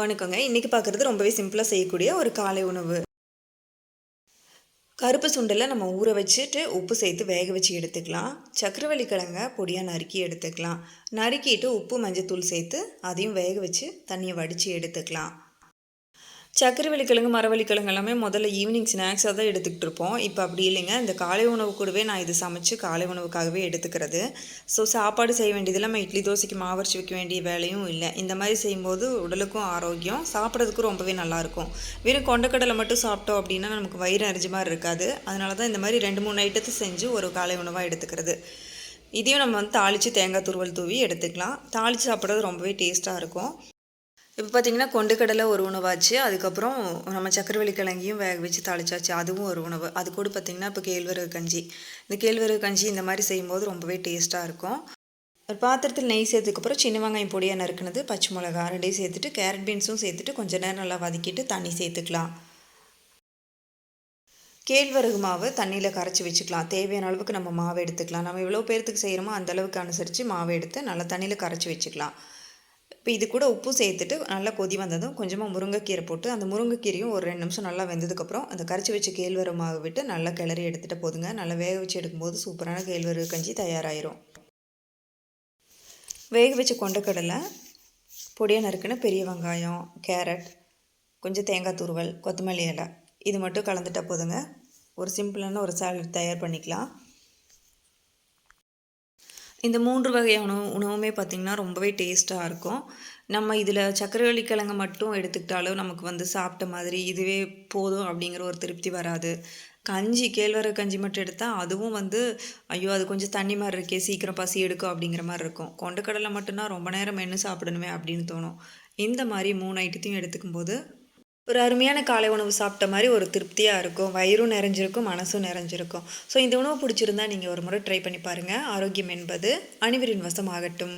வணக்கங்க. இன்றைக்கி பார்க்குறது ரொம்பவே சிம்பிளாக செய்யக்கூடிய ஒரு காலை உணவு. கருப்பு சுண்டலை நம்ம ஊற வச்சுட்டு உப்பு சேர்த்து வேக வச்சு எடுத்துக்கலாம். சக்கரவள்ளி கிழங்க பொடியாக நறுக்கி எடுத்துக்கலாம். நறுக்கிட்டு உப்பு மஞ்சத்தூள் சேர்த்து அதையும் வேக வச்சு தண்ணியை வடித்து எடுத்துக்கலாம். சக்கரவள்ளி கிழங்கு மரவள்ளி கிழங்கு எல்லாமே முதல்ல ஈவினிங் ஸ்நாக்ஸாக தான் எடுத்துக்கிட்டு இருப்போம். இப்போ அப்படி இல்லைங்க. இந்த காலை உணவு கூடவே நான் இது சமைச்சு காலை உணவுக்காகவே எடுத்துக்கிறது. ஸோ சாப்பாடு செய்ய வேண்டியதில் நம்ம இட்லி தோசைக்கு மாவரைச்சி வைக்க வேண்டிய வேலையும் இல்லை. இந்த மாதிரி செய்யும்போது உடலுக்கும் ஆரோக்கியம், சாப்பிட்றதுக்கும் ரொம்பவே நல்லாயிருக்கும். வெறும் கொண்டக்கடலை மட்டும் சாப்பிட்டோம் அப்படின்னா நமக்கு வயிறு நிறைஞ்ச மாதிரி இருக்காது. அதனால தான் இந்த மாதிரி 2-3 ஐட்டத்தை செஞ்சு ஒரு காலை உணவாக எடுத்துக்கிறது. இதையும் நம்ம வந்து தாளித்து தேங்காய் துருவல் தூவி எடுத்துக்கலாம். தாளித்து சாப்பிட்றது ரொம்பவே டேஸ்ட்டாக இருக்கும். இப்போ பார்த்திங்கன்னா கொண்டுக்கடலை ஒரு உணவாச்சு. அதுக்கப்புறம் நம்ம சக்கரவள்ளி கிழங்கையும் வேக வச்சு தாளிச்சாச்சு. அதுவும் ஒரு உணவு. அது கூட பார்த்திங்கன்னா இப்போ கேழ்வரகு கஞ்சி. இந்த கேழ்வரகு கஞ்சி இந்த மாதிரி செய்யும்போது ரொம்பவே டேஸ்ட்டாக இருக்கும். ஒரு பாத்திரத்தில் நெய் சேர்த்துக்கப்புறம் சின்ன வெங்காயம் பொடியாக நறுக்குனது, பச்சை மிளகா 2 சேர்த்துட்டு கேரட் பீன்ஸும் சேர்த்துட்டு கொஞ்சம் நேரம் நல்லா வதக்கிட்டு தண்ணி சேர்த்துக்கலாம். கேழ்வரகு மாவு தண்ணியில் கரைச்சி வச்சுக்கலாம். தேவையான அளவுக்கு நம்ம மாவு எடுத்துக்கலாம். நம்ம எவ்வளோ பேர்த்துக்கு செய்கிறோமோ அந்தளவுக்கு அனுசரித்து மாவு எடுத்து நல்லா தண்ணியில் கரைச்சி வச்சுக்கலாம். இப்போ இது கூட உப்பு சேர்த்துட்டு நல்லா கொதி வந்ததும் கொஞ்சமாக முருங்கைக்கீரை போட்டு அந்த முருங்கைக்கீரையும் ஒரு 2 நிமிஷம் நல்லா வெந்ததுக்கப்புறம் அந்த கரைச்சி வச்ச கேழ்வரகு மாவு விட்டு நல்லா கிளறி எடுத்துகிட்டு போதுங்க. நல்லா வேக வச்சு எடுக்கும்போது சூப்பரான கேழ்வரகு கஞ்சி தயாராகிரும். வேக வச்ச கொண்டக்கடலை, பொடியாக நறுக்குன பெரிய வெங்காயம், கேரட், கொஞ்சம் தேங்காய் துருவல், கொத்தமல்லி இலை இது மட்டும் கலந்துட்டா போதுங்க. ஒரு சிம்பிளான ஒரு சாலட் தயார் பண்ணிக்கலாம். இந்த 3 வகையான உணவுமே பார்த்திங்கன்னா ரொம்பவே டேஸ்ட்டாக இருக்கும். நம்ம இதில் சக்கரவள்ளி கிழங்கு மட்டும் எடுத்துக்கிட்டாலும் நமக்கு வந்து சாப்பிட்ட மாதிரி இதுவே போதும் அப்படிங்கிற ஒரு திருப்தி வராது. கஞ்சி கேழ்வரகு கஞ்சி மட்டும் எடுத்தால் அதுவும் வந்து ஐயோ அது கொஞ்சம் தண்ணி மாதிரி இருக்கே சீக்கிரம் பசி எடுக்கும் அப்படிங்கிற மாதிரி இருக்கும். கொண்டக்கடலை மட்டும்னா ரொம்ப நேரம் மென்று சாப்பிடணுமே அப்படின்னு தோணும். இந்த மாதிரி 3 ஐட்டத்தையும் எடுத்துக்கும்போது ஒரு அருமையான காலை உணவு சாப்பிட்ட மாதிரி ஒரு திருப்தியாக இருக்கும். வயிறும் நிறைஞ்சிருக்கும், மனசும் நிறைஞ்சிருக்கும். ஸோ இந்த உணவு பிடிச்சிருந்தா நீங்கள் ஒரு முறை ட்ரை பண்ணி பாருங்கள். ஆரோக்கியம் என்பது அனைவரின் வசமாகட்டும்.